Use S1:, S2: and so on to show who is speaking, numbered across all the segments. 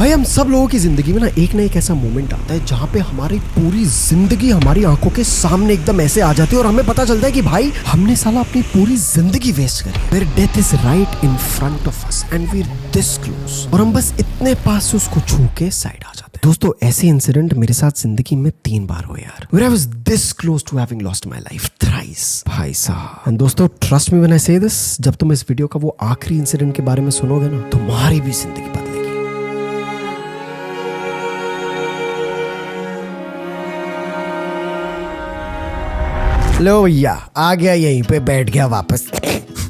S1: भाई हम सब लोगों की जिंदगी में ना एक ऐसा मोमेंट आता है जहाँ पे हमारी पूरी जिंदगी हमारी आंखों के सामने एकदम ऐसे आ जाती है और हमें पता चलता है कि भाई हमने साला अपनी पूरी जिंदगी वेस्ट करी। फिर death is right in front of us and we are this close और हम बस इतने पास से उसको छू के साइड आ जाते हैं। दोस्तों ऐसे इंसिडेंट मेरे साथ जिंदगी में 3 बार हुए यार। Where I was this close to having lost my life thrice भाई साहब। एंड दोस्तों ट्रस्ट मी व्हेन आई से दिस, जब तुम इस वीडियो का वो आखिरी इंसिडेंट के बारे में सुनोगे ना तुम्हारी भी जिंदगी बदलेगी। लो भैया आ गया, यहीं पे बैठ गया वापस।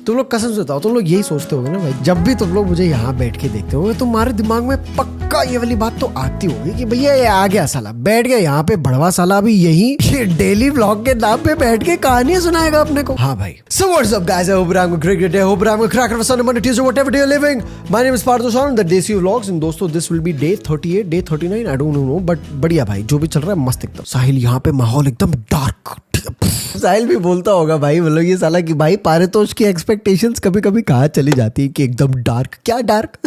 S1: तुम लोग कसम से बताओ, तुम लोग यही सोचते होगे ना भाई, जब भी तुम लोग मुझे यहाँ बैठ के देखते हो तुम्हारे दिमाग में पक्का ये वाली बात तो आती होगी कि भैया ये आ गया साला, बैठ गया यहाँ पे बड़वा साला, अभी यही डेली व्लॉग के नाम पे बैठ के कहानियां सुनाएगा अपने को। हाँ भाई, so what's up guys, I hope you're having a great day, I hope you're having a cracker for Sunday, Monday, Tuesday, whatever day you're living. My name is Partho Shaun, the Desi Vlogs, and दोस्तों this will be day 38, day 39, I don't know, but बढ़िया भाई, जो भी चल रहा है मस्त एकदम। साहिल यहाँ पे माहौल एकदम डार्क। साहिल भी बोलता होगा भाई, मतलब ये साला कि भाई पारितोष की एक्सपेक्टेशंस कभी कभी कहाँ चली जाती है कि एकदम डार्क, क्या डार्क।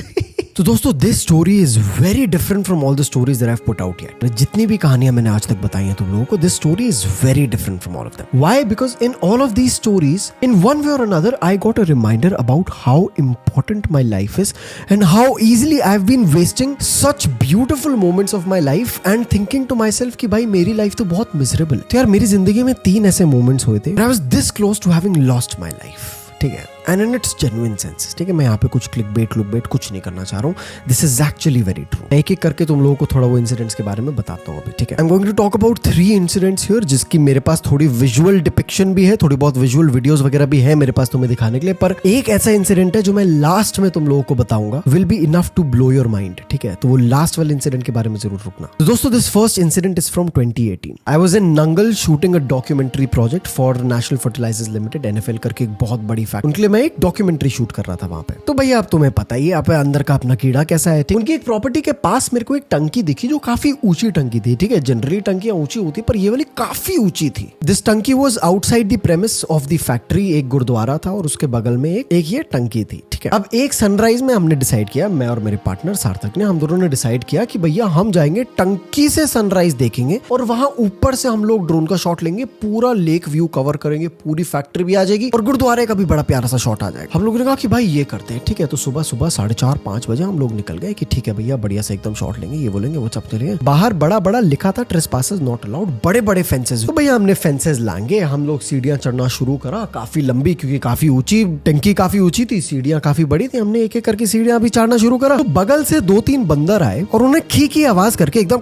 S1: तो दोस्तों this story is very different from all the stories that I have put out yet. जितनी भी कहानियां मैंने आज तक बताई हैं तुम लोगों को, this story is very different from all of them. Why? Because in all of these stories in one way or another I got a reminder about how important my life is and how easily I have been wasting such beautiful moments of my life and thinking to myself कि भाई मेरी life तो बहुत miserable. तो यार मेरी जिंदगी में 3 ऐसे मोमेंट्स हुए थे, I was this close to having lost my life. ठीक है, and in its genuine sense. ठीक है, मैं यहाँ पे कुछ क्लिक बेट कुछ नहीं करना चाह रहा हूँ। This is actually very true. एक एक करके तुम लोगों को थोड़ा वो इंसिडेंट्स के बारे में बताता हूँ अभी। ठीक है, I am going to talk about 3 incidents here, जिसकी मेरे पास थोड़ी विजुअल डिपिक्शन भी है, थोड़ी बहुत विजुअल वीडियोस वगैरह भी है मेरे पास तुम्हें दिखाने के लिए। पर एक ऐसा इंसिडेंट है जो मैं लास्ट में तुम लोगों को बताऊंगा, will be enough to blow your mind. ठीक है, तो वो लास्ट वाले इंसिडेंट के बारे में जरूर रुकना। तो दोस्तों this first incident is from 2018। I was in Nangal shooting a documentary project for national fertilizers limited, NFL करके एक बहुत बड़ी फैक्ट्री। उनके लिए मैं एक डॉक्यूमेंट्री शूट कर रहा था वहां पे। तो भैया अब तुम्हें पता ही है आप अंदर का अपना कीड़ा कैसा है। उनकी एक प्रॉपर्टी के पास मेरे को एक टंकी दिखी जो काफी ऊंची टंकी थी। ठीक है, जनरली टंकियां ऊंची होती पर ये वाली काफी ऊंची थी। दिस टंकी was outside the premise of the factory. एक गुरुद्वारा था और उसके बगल में एक ये टंकी थी। ठीक है, अब एक सनराइज में हमने डिसाइड किया, मैं और मेरे पार्टनर सार्थक ने, हम दोनों ने डिसाइड किया कि भैया हम जाएंगे टंकी से सनराइज देखेंगे और वहां ऊपर से हम लोग ड्रोन का शॉट लेंगे, पूरा लेक व्यू कवर करेंगे, पूरी फैक्ट्री भी आ जाएगी और गुरुद्वारे का भी बड़ा प्यारा सा शॉट आ जाएगा। हम लोगों ने कहा कि भाई ये करते हैं। ठीक है, तो सुबह 4:30-5 बजे हम लोग निकल गए कि ठीक है भैया बढ़िया से एकदम शॉट लेंगे, ये बोलेंगे वो चलेंगे। बाहर बड़ा लिखा था ट्रेसपासर्स नॉट अलाउड, बड़े फेंसेस। तो भैया हमने फेंसेस लांगे, हम लोग सीढ़ियां चढ़ना शुरू करा, काफी लंबी, क्योंकि काफी ऊंची टंकी, काफी ऊंची थी, सीढ़ियां काफी बड़ी थी। हमने एक एक करके सीढ़ियां भी चढ़ना शुरू करा। तो बगल से 2-3 बंदर आए और उन्हें खी की आवाज करके एकदम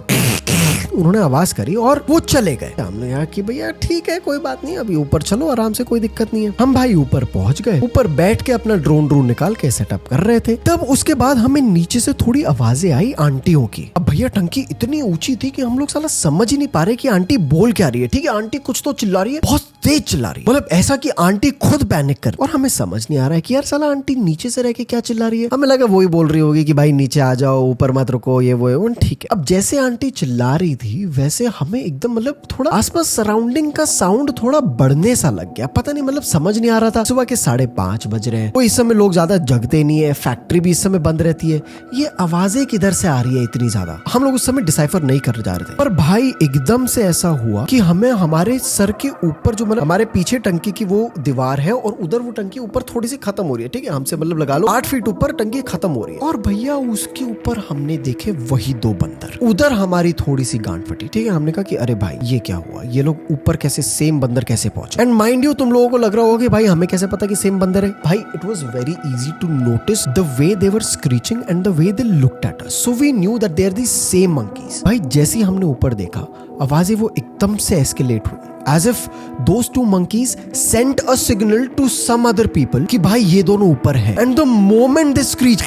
S1: उन्होंने आवाज करी और वो चले गए। हमने कहा कि भैया ठीक है कोई बात नहीं, अभी ऊपर चलो आराम से, कोई दिक्कत नहीं है। हम भाई ऊपर पहुंच गए, ऊपर बैठ के अपना ड्रोन निकाल के सेटअप कर रहे थे। तब उसके बाद हमें नीचे से थोड़ी आवाजें आई आंटियों की। अब भैया टंकी इतनी ऊंची थी कि हम लोग साला समझ ही नहीं पा रहे कि आंटी बोल क्या रही है। ठीक है, आंटी कुछ तो चिल्ला रही है, बहुत तेज चिल्ला रही है, मतलब ऐसा कि आंटी खुद पैनिक कर, और हमें समझ नहीं आ रहा है कि यार साला आंटी नीचे से रह के क्या चिल्ला रही है। हमें लगा वही बोल रही होगी कि भाई नीचे आ जाओ, ऊपर मत रुको, ये वो है। ठीक है, अब जैसे आंटी चिल्ला रही थी वैसे हमें एकदम मतलब थोड़ा आसपास सराउंडिंग का साउंड थोड़ा बढ़ने सा लग गया, पता नहीं मतलब समझ नहीं आ रहा था। सुबह के 5:30 बज रहे हैं, तो इस समय लोग ज्यादा जगते नहीं है, फैक्ट्री भी इस समय बंद रहती है, ये आवाजें किधर से आ रही है इतनी ज्यादा, हम लोग उस समय डिसाइफर नहीं कर जा रहे थे। पर भाई एकदम से ऐसा हुआ कि हमें हमारे सर के ऊपर जो मतलब हमारे पीछे टंकी की वो दीवार है और उधर वो टंकी ऊपर थोड़ी सी खत्म हो रही है। ठीक है, हमसे मतलब लगा लो 8 फीट ऊपर टंकी खत्म हो रही है, और भैया उसके ऊपर हमने देखे वही 2 बंदर। उधर हमारी थोड़ी सी गांड फटी। ठीक है, हमने कहा कि अरे भाई ये क्या हुआ, ये लोग ऊपर कैसे, सेम बंदर कैसे पहुंचे। एंड माइंड यू तुम लोगों को लग रहा होगा कि भाई हमें कैसे पता कि सेम बंदर है। भाई it was very easy to notice the way they were screeching and the way they looked at us, so we knew that they are the same monkeys. भाई जैसे ही हमने ऊपर देखा, आवाजें वो एकदम से एस्केलेट हुई, as if those 2 monkeys sent a signal to some other people कि भाई ये दोनों ऊपर हैं। And the moment they screech,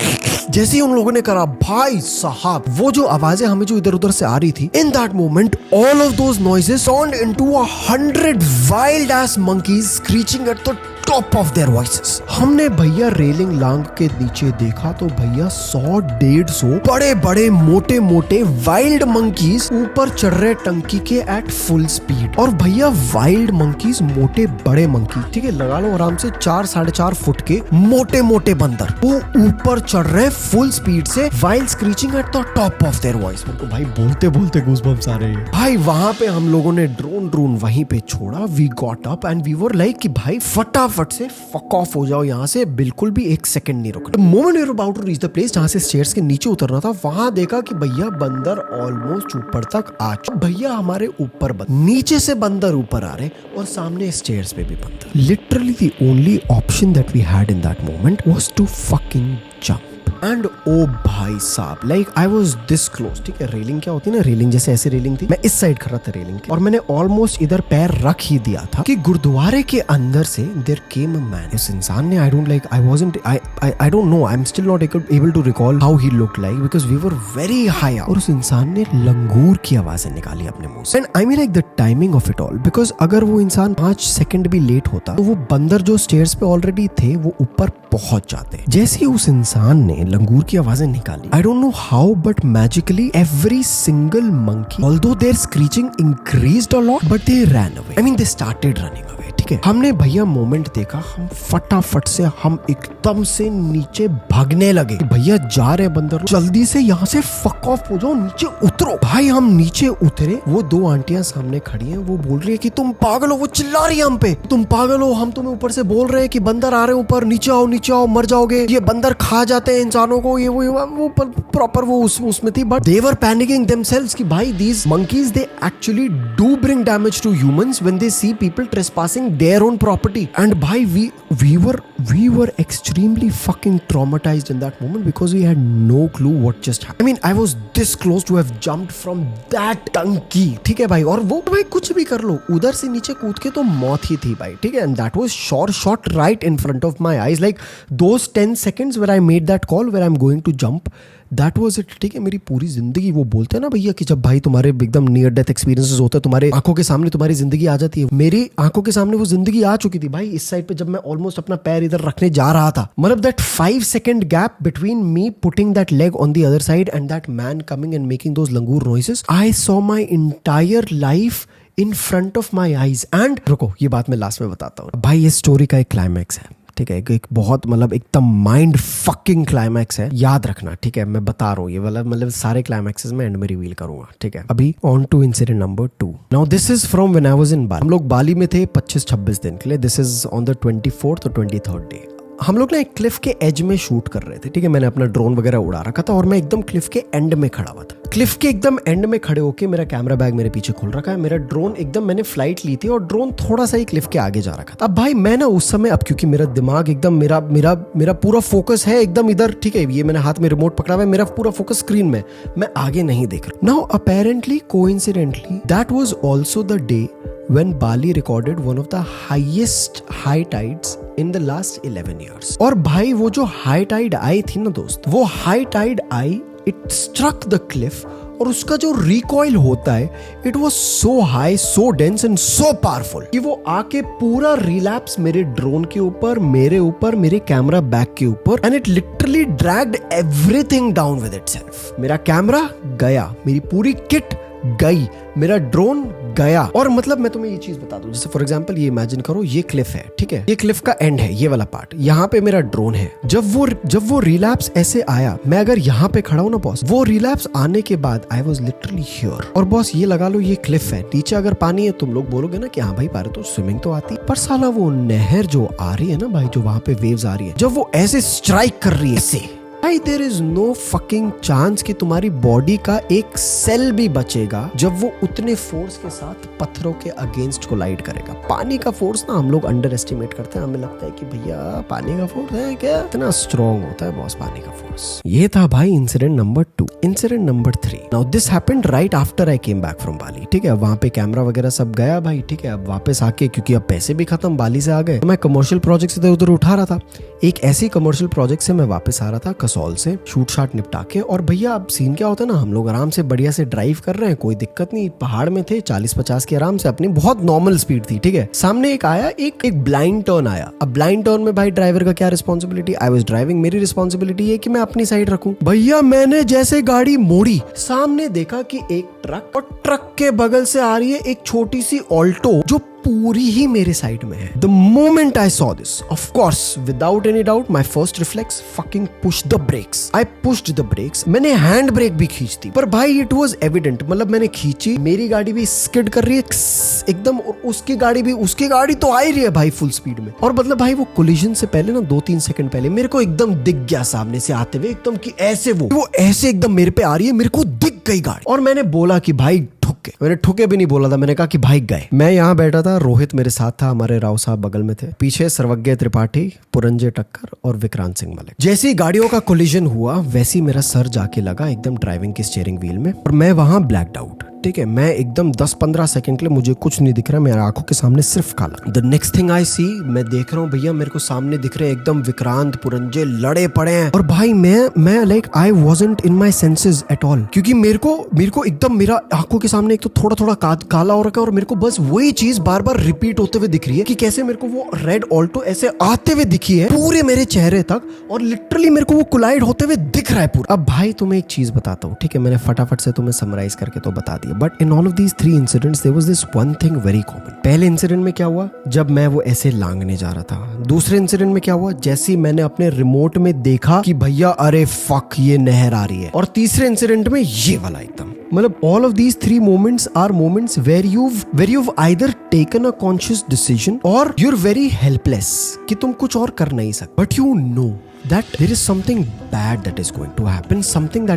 S1: जैसे ही उन लोगों ने करा, भाई साहब वो जो आवाजें हमें जो इधर उधर से आ रही थी, in that moment all of those noises turned into 100 wild ass monkeys screeching at the top of their voices. हमने भैया रेलिंग लांग के नीचे देखा तो भैया 100-150 बड़े बड़े मोटे मोटे वाइल्ड मंकीज ऊपर चढ़ रहे टंकी के एट फुल स्पीड। और भैया वाइल्ड मंकीज मोटे बड़े मंकी, ठीक है, लगा लो आराम से 4-4.5 फुट के मोटे मोटे बंदर, वो ऊपर चढ़ रहे फुल स्पीड से wild screeching at the top of their voice. मेरे को भाई बोलते बोलते गूज़बम्प्स आ रहे हैं भाई। वहां पे हम लोगों ने ड्रोन वहीं पे छोड़ा। We got up and we were like कि भाई फटाफट से फक ऑफ हो जाओ यहाँ से, बिल्कुल भी एक सेकंड नहीं रुकना। Moment we were about to reach the place जहाँ से स्टेयर्स के नीचे उतरना था, वहां देखा कि भैया बंदर ऑलमोस्ट ऊपर तक आ चुके। भैया हमारे ऊपर नीचे से बंदर ऊपर आ रहे और सामने स्टेयर्स पे भी बंदर। Literally the only option that we had in that moment was to fucking jump. And ओ भाई साहब, like I was this close, ठीक है, रेलिंग क्या होती है ना, रेलिंग जैसे ऐसी रेलिंग थी, मैं इस साइड खड़ा था रेलिंग के और मैंने ऑलमोस्ट इधर पैर रख ही दिया था कि गुरुद्वारे के अंदर से देयर केम अ मैन। इस इंसान ने I don't know, I am still not able to recall how he looked like because we were very high up. और उस इंसान ने लंगूर की आवाजें निकाली अपने मुंह से। And I mean like the timing of it all, because अगर वो इंसान 5 सेकंड भी लेट होता तो वो बंदर जो स्टेयर्स पे ऑलरेडी थे वो ऊपर पहुंच जाते। जैसे ही उस इंसान ने लंगूर की आवाजें निकाली, I don't know how but magically every single monkey, although their screeching increased a lot, but they ran away. I mean they started running away, ठीक है। हमने भैया मोमेंट देखा, हम फटाफट से हम एकदम से नीचे भागने लगे। भैया जा रहे बंदर, जल्दी से यहाँ से फक ऑफ हो जाओ, नीचे उतरो। भाई हम नीचे उतरे, वो 2 आंटियां सामने खड़ी हैं, वो बोल रही है कि तुम पागल हो, वो चिल्ला रही है हम पे, तुम पागल हो, हम तुम्हें ऊपर से बोल रहे हैं कि बंदर आ रहे हैं ऊपर, नीचे आओ नीचे आओ, मर जाओगे, ये बंदर खा जाते हैं इंसानों को, ये वो प्रॉपर वो उसमें थी। But they were panicking themselves कि भाई these monkeys they actually do bring damage to humans when they see people trespassing their own property. And bhai, we were extremely fucking traumatized in that moment because we had no clue what just happened. I mean, I was this close to have jumped from that donkey, ठीक है भाई। और वो भाई कुछ भी कर लो, उधर से नीचे कूद के तो मौत ही थी भाई, ठीक है। And that was shot right in front of my eyes, like those 10 seconds where I made that call where I'm going to jump, that was it, ठीक है। मेरी पूरी जिंदगी, वो बोलते हैं ना भैया कि जब भाई तुम्हारे एकदम नियर डेथ एक्सपीरियंसेस होता है, तुम्हारे आंखों के सामने तुम्हारी जिंदगी आ जाती है। मेरी आंखों के सामने वो जिंदगी आ चुकी थी भाई। इस साइड पे जब मैं ऑलमोस्ट अपना पैर इधर रखने जा रहा था, मतलब that 5 second gap between me putting that leg on the other side and that man coming and making those langur noises, I saw my entire life in front of my eyes. And रुको, ये बात मैं last में बताता हूँ भाई। ये story का एक क्लाइमैक्स है, ठीक है, एक बहुत मतलब एकदम माइंड फकिंग क्लाइमैक्स है, याद रखना, ठीक है। मैं बता रहा हूँ ये वाला, मतलब सारे क्लाइमैक्सेस में एंड में रिवील करूंगा, ठीक है। अभी on to incident number 2। Now this is from when I was in Bali. हम लोग बाली में थे 25-26 दिन के लिए। This is on the 24th और 23rd डे। हम लोग ना एक क्लिफ के एज में शूट कर रहे थे, ठीक है। मैंने अपना ड्रोन वगैरह उड़ा रखा था और मैं एकदम क्लिफ के एंड में खड़ा हुआ था। क्लिफ के एकदम एंड में खड़े होके मेरा कैमरा बैग मेरे पीछे खुल रखा है, मेरा ड्रोन एकदम, मैंने फ्लाइट ली थी और ड्रोन थोड़ा सा ही क्लिफ के आगे जा रखा था। अब भाई मैं ना उस समय, अब क्योंकि मेरा दिमाग एकदम, मेरा पूरा फोकस है एकदम इधर, ठीक है। ये मैंने हाथ में रिमोट पकड़ा हुआ है, मेरा पूरा फोकस स्क्रीन में, मैं आगे नहीं देख रहा। Now apparently coincidentally that was also the day when Bali recorded one of the highest high tides in the last 11 years. और भाई वो जो high tide आई थी ना दोस्त, वो high tide I, it struck the cliff और उसका जो रिकॉइल होता है, it was so high, so dense and so powerful कि वो आके पूरा रिलैप्स मेरे ड्रोन के ऊपर, मेरे कैमरा बैग के ऊपर, and it literally dragged everything down with itself. मेरा कैमरा गया, मेरी पूरी किट गई, मेरा ड्रोन गया। और मतलब मैं तुम्हें ये चीज बता दूं, जैसे फॉर एग्जांपल ये इमेजिन करो, ये क्लिफ है, ठीक है, ये क्लिफ का एंड है, ये वाला पार्ट, यहाँ पे मेरा ड्रोन है। जब वो रिलैप्स ऐसे आया, मैं अगर यहाँ पे खड़ा हूं ना बॉस, वो रिलैप्स आने के बाद आई वाज लिटरली हियर। और बॉस ये लगा लो, ये क्लिफ है, नीचे अगर पानी है, तुम लोग बोलोगे ना कि हाँ भाई पारे तो स्विमिंग तो आती, पर साला वो नहर जो आ रही है ना भाई, जो वहां पे वेव्स आ रही है, जब वो ऐसे स्ट्राइक कर रही है ऐसे, भाई there is no fucking chance कि तुम्हारी बॉडी का एक सेल भी बचेगा जब वो उतने फोर्स के साथ पत्थरों के अगेंस्ट कोलाइड करेगा। पानी का फोर्स ना हम लोग अंडर एस्टिमेट करते हैं, हमें लगता है कि भैया पानी का फोर्स है क्या, इतना स्ट्रॉन्ग होता है बॉस पानी का फोर्स। ये था भाई incident number 2। Incident number 3, now this happened right after I came back from Bali, ठीक है। वहां पे कैमरा वगैरह सब गया भाई, ठीक है। अब वापस आके, क्योंकि अब पैसे भी खत्म, बाली से आ गए, तो मैं कमर्शियल प्रोजेक्ट से उधर उठा रहा था। एक ऐसी कमर्शियल प्रोजेक्ट से मैं वापस आ रहा था कसौल से शूट शाट निपटा के। और भैया अब सीन क्या होता है ना, हम लोग आराम से बढ़िया से ड्राइव कर रहे हैं, कोई दिक्कत नहीं, पहाड़ में थे, 40-50 की आराम से अपनी बहुत नॉर्मल स्पीड थी, ठीक है। सामने एक आया, एक ब्लाइंड टर्न आया। अब ब्लाइंड टर्न में भाई ड्राइवर का क्या रिस्पॉन्सिबिलिटी, आई वाज ड्राइविंग, मेरी रिस्पॉन्सिबिलिटी है कि मैं अपनी साइड रखूं। भैया मैंने जैसे गाड़ी मोड़ी, सामने देखा कि एक ट्रक, और ट्रक के बगल से आ रही है एक छोटी सी ऑल्टो जो पूरी ही मेरे साइड में है। The moment I saw this, of course, without any doubt, my first reflex fucking push the brakes. I pushed the brakes. मैंने हैंड ब्रेक भी खींच दी, पर भाई it was evident, मतलब मैंने खींची, मेरी गाड़ी भी स्किड कर रही है एकदम, और उसकी गाड़ी तो आ ही रही है भाई फुल स्पीड में। और मतलब भाई वो कोलिजन से पहले ना 2-3 सेकंड पहले मेरे को एकदम दिख गया सामने से आते हुए, एकदम कि ऐसे वो ऐसे एकदम मेरे पे आ रही है, मेरे को दिख गई गाड़ी। और मैंने बोला कि भाई ठुके, मैंने ठुके भी नहीं बोला था, मैंने कहा कि भाई गए। मैं यहाँ बैठा था, रोहित मेरे साथ था, हमारे राव साहब बगल में थे, पीछे सर्वज्ञ त्रिपाठी, पुरंजय टक्कर और विक्रांत सिंह मलिक। जैसे ही गाड़ियों का कोलिजन हुआ वैसे ही मेरा सर जाके लगा एकदम ड्राइविंग की स्टीयरिंग व्हील में, और मैं वहां ब्लैक्ड आउट, ठीक है। मैं एकदम 10-15 सेकंड के लिए मुझे कुछ नहीं दिख रहा, मेरे आंखों के सामने सिर्फ काला। द नेक्स्ट थिंग आई सी, मैं देख रहा हूँ भैया मेरे को सामने दिख रहे हैं एकदम विक्रांत पुरंजय लड़े पड़े हैं। और भाई मैं like I wasn't in my senses at all, क्योंकि मेरे को एकदम मेरा आंखों के सामने एक तो थोड़ा काला हो रखा है, और मेरे को बस वही चीज बार बार रिपीट होते हुए दिख रही है कि कैसे मेरे को वो रेड ऑल्टो ऐसे आते हुए दिखी है पूरे मेरे चेहरे तक, और लिटरली मेरे को वो कोलाइड होते हुए दिख रहा है पूरा। अब भाई तुम्हें एक चीज बताता हूँ, ठीक है, मैंने फटाफट से तुम्हें समराइज करके तो बता दिया, but in all of these 3 incidents there was this one thing very common. पहले इंसिडेंट में क्या हुआ, जब मैं वो ऐसे लांगने जा रहा था। दूसरे इंसिडेंट में क्या हुआ, जैसे ही मैंने अपने रिमोट में देखा कि भैया अरे फक ये नहर आ रही है। और तीसरे इंसिडेंट में ये वाला एकदम, मतलब all of these 3 moments are moments where you've either taken a conscious decision or you're very helpless कि तुम कुछ और कर नहीं सकते, but you know that there is something bad that is going to happen, something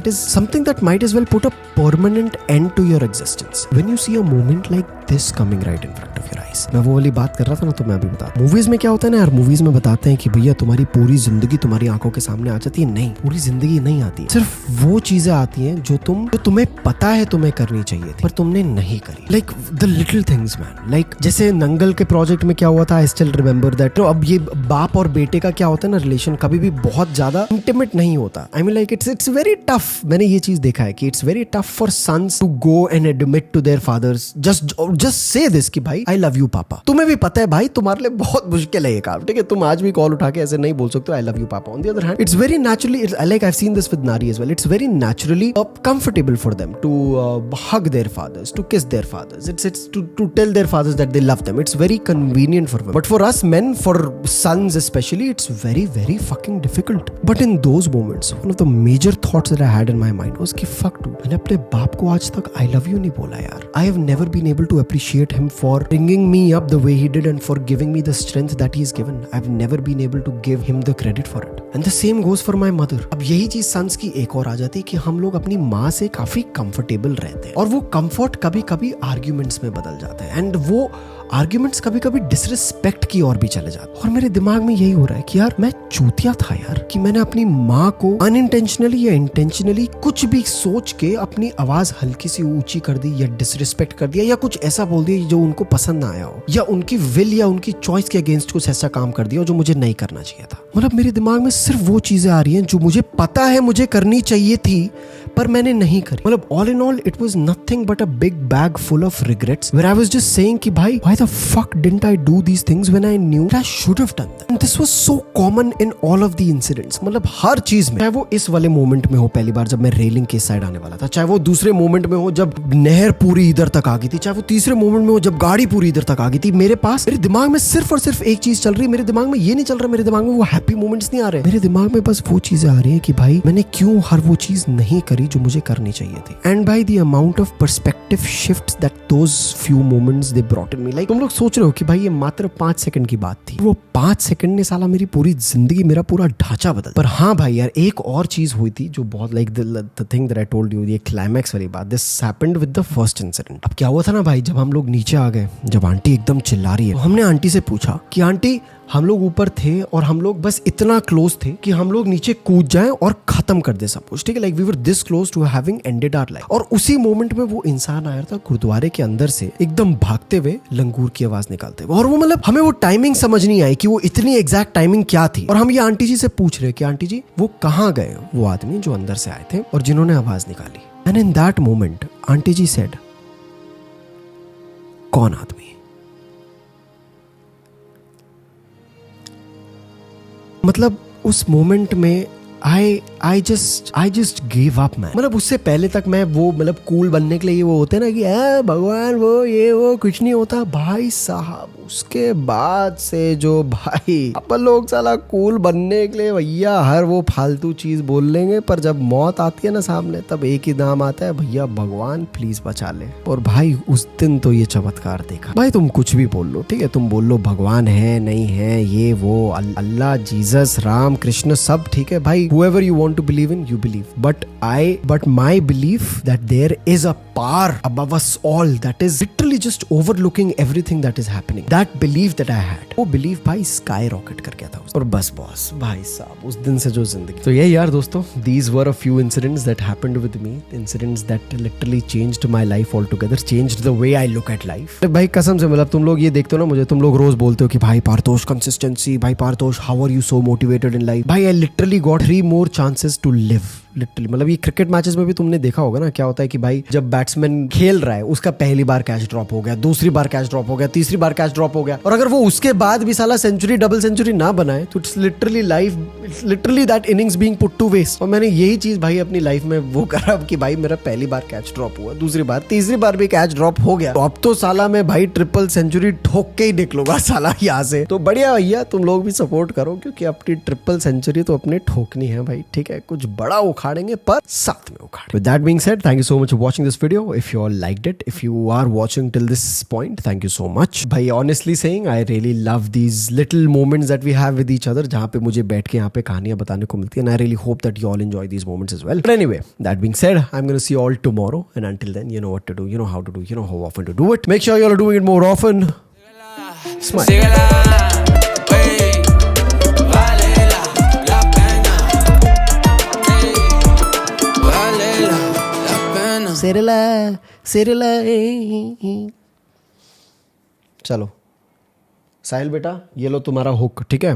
S1: that might as well put a permanent end to your existence. When you see a moment like this coming right in front of your eyes, मैं वो वाली बात कर रहा था ना, तो मैं अभी बता, मूवीज में क्या होता है ना यार, मूवीज में बताते हैं कि भैया तुम्हारी पूरी जिंदगी तुम्हारी आंखों के सामने आ जाती है। नहीं, पूरी जिंदगी नहीं आती है, सिर्फ वो चीजें आती हैं जो तुम्हें पता है तुम्हें करनी चाहिए थी पर तुमने नहीं करी। Like the little things man, like जैसे नंगल के प्रोजेक्ट में क्या हुआ था, आई स्टिल रिमेंबर दैट। अब ये बाप और बेटे का क्या होता है ना रिलेशन, कभी भी बहुत ज्यादा इंटीमेट नहीं होता। I mean like it's very tough, मैंने ये चीज देखा है कि it's very tough for sons to go and admit to their fathers just say this कि भाई आई लव यू पापा। तुम्हें भी पता है भाई तुम्हारे लिए बहुत मुश्किल है ये काम, ठीक है, तुम आज भी कॉल उठा के ऐसे नहीं बोल सकते I love you papa. On the other hand it's very naturally, like I have seen this with Nari as well, it's very naturally comfortable for them to hug their fathers, to kiss their fathers, it's to tell their fathers that they love them. It's very convenient for them, but for us men, for sons especially, it's very very fucking difficult. But in those moments, one of the major thoughts that I had in my mind was कि fuck dude, मैंने अपने बाप को आज तक I love you नहीं बोला यार। I have never been able to appreciate him for bringing me up the way he did and for giving me the strength that he's given. I've never been able to give him the credit for it. And the same goes for my mother. अब यही चीज sons की एक और आ जाती है कि हम लोग अपनी माँ से काफी कंफर्टेबल रहते हैं, और वो कंफर्ट कभी कभी आर्ग्यूमेंट्स में बदल जाता है, एंड वो आर्ग्यूमेंट्स कभी कभी डिसरिस्पेक्ट की ओर भी चले जाते हैं। और मेरे दिमाग में यही हो रहा है कि यार मैं चूतिया था यार, कि मैंने अपनी माँ को अनइंटेंशनली या इंटेंशनली कुछ भी सोच के अपनी आवाज हल्की सी ऊंची कर दी, या डिसरिस्पेक्ट कर दिया, या कुछ ऐसा बोल दिया जो उनको पसंद ना आया हो, या उनकी विल या उनकी चॉइस के अगेंस्ट कुछ ऐसा काम कर दिया जो मुझे नहीं करना चाहिए था। मतलब मेरे दिमाग में सिर्फ वो चीजें आ रही हैं जो मुझे पता है मुझे करनी चाहिए थी पर मैंने नहीं करी। मतलब all in all it was nothing but a big bag full of regrets where I was just saying कि भाई why the fuck didn't I do these things when I knew I should have done that. And this was so common in all of the incidents, मतलब हर चीज में, चाहे वो इस वाले मोमेंट में हो पहली बार जब मैं रेलिंग के साइड आने वाला था, चाहे वो दूसरे मोमेंट में हो जब नहर पूरी इधर तक आ गई थी, चाहे वो तीसरे मोमेंट में हो जब गाड़ी पूरी इधर तक आ गई थी, मेरे पास मेरे दिमाग में सिर्फ और सिर्फ एक चीज चल रही है। मेरे दिमाग में ये नहीं चल रहा, मेरे दिमाग में वो हैप्पी मोमेंट्स नहीं आ रहे, मेरे दिमाग में बस वो चीजें आ रही है कि भाई मैंने क्यों हर वो चीज नहीं करी जो मुझे करनी चाहिए थी। And by the amount of perspective shifts that those few moments they brought in me, like तुम लोग सोच रहे हो कि भाई ये मात्र 5 सेकंड की बात थी, वो 5 सेकंड ने साला मेरी पूरी जिंदगी, मेरा पूरा ढांचा बदल। पर हाँ भाई यार एक और चीज हुई थी जो बहुत like the thing that I told you, ये क्लाइमैक्स वाली बात, this happened with the first incident. अब क्या हुआ था ना भाई, जब हम लोग नीचे आ गए, जब आंटी एकदम चिल्ला रही है, तो हमने आंटी से पूछा कि आंटी हम लोग ऊपर थे और हम लोग बस इतना क्लोज थे कि हम लोग नीचे कूद जाएं और खत्म कर दे सब कुछ, ठीक है। Like we were this close to having ended our life. और उसी मोमेंट में वो इंसान आया था गुरुद्वारे के अंदर से एकदम भागते हुए लंगूर की आवाज निकालते हुए। और वो मतलब हमें वो टाइमिंग समझ नहीं आई कि वो इतनी एग्जैक्ट टाइमिंग क्या थी। और हम ये आंटी जी से पूछ रहे कि आंटी जी वो कहाँ गए वो आदमी जो अंदर से आए थे और जिन्होंने आवाज निकाली। And in that moment aunty ji said, कौन आदमी? मतलब उस मोमेंट में I just gave up man। मतलब उससे पहले तक मैं वो मतलब कूल बनने के लिए वो होते ना कि भगवान वो ये वो कुछ नहीं होता भाई साहब। उसके बाद से जो भाई अपन लोग साला कूल बनने के लिए भैया हर वो फालतू चीज बोल लेंगे, पर जब मौत आती है ना सामने तब एक ही नाम आता है, भैया भगवान प्लीज बचा ले। और भाई उस दिन तो ये चमत्कार देखा। भाई तुम कुछ भी बोल लो, ठीक है, तुम बोल लो भगवान है नहीं है ये वो अल्लाह जीसस राम कृष्ण सब ठीक है भाई, whoever you want to believe in you believe, but my belief that there is a power above us all that is literally just overlooking everything that is happening, that belief that I had, वो belief भाई sky rocket कर गया था और बस boss भाई साहब उस दिन से जो जिंदगी। तो यही यार दोस्तों, these were a few incidents that happened with me, incidents that literally changed my life altogether, changed the way I look at life। भाई कसम से मतलब तुम लोग ये देखते हो ना मुझे, तुम लोग रोज बोलते हो कि भाई पार्थोष कंसिस्टेंसी, भाई Parthosh how are you so motivated in life. भाई I literally got 3 more chances to live। Literally मतलब ये क्रिकेट मैचेस में भी तुमने देखा होगा ना क्या होता है कि भाई जब बैट्समैन खेल रहा है उसका पहली बार कैच ड्रॉप हो गया, दूसरी बार कैच ड्रॉप हो गया, तीसरी बार कैच ड्रॉप हो गया, और अगर वो उसके बाद भी साला सेंचुरी डबल सेंचुरी ना बनाए तो it's literally life, it's literally that innings being put to waste. और मैंने यही चीज भाई अपनी लाइफ में वो करा कि भाई मेरा पहली बार कैच ड्रॉप हुआ, दूसरी बार तीसरी बार भी कैच ड्रॉप हो गया, तो अब तो साला मैं भाई ट्रिपल सेंचुरी ठोक के ही निकलूंगा साला यहाँ से। तो बढ़िया भैया तुम लोग भी सपोर्ट करो क्योंकि अपनी ट्रिपल सेंचुरी तो अपने ठोकनी है भाई, ठीक है, कुछ बड़ा उखाड़ेंगे पर साथ में उखाड़। With that being said, thank you so much for watching this video. If you all liked it, if you are watching till this point, thank you so much. भाई honestly saying, I really love these little moments that we have with each other, जहाँ पे मुझे बैठ के यहाँ पे कहानियाँ बताने को मिलती है, and I really hope that you all enjoy these moments as well. But anyway, that being said, I'm gonna see you all tomorrow, and until then, you know what to do, you know how to do, you know how often to do it. Make sure you all are doing it more often. Smile. सेरेला चलो साहिल बेटा ये लो तुम्हारा hook, ठीक है।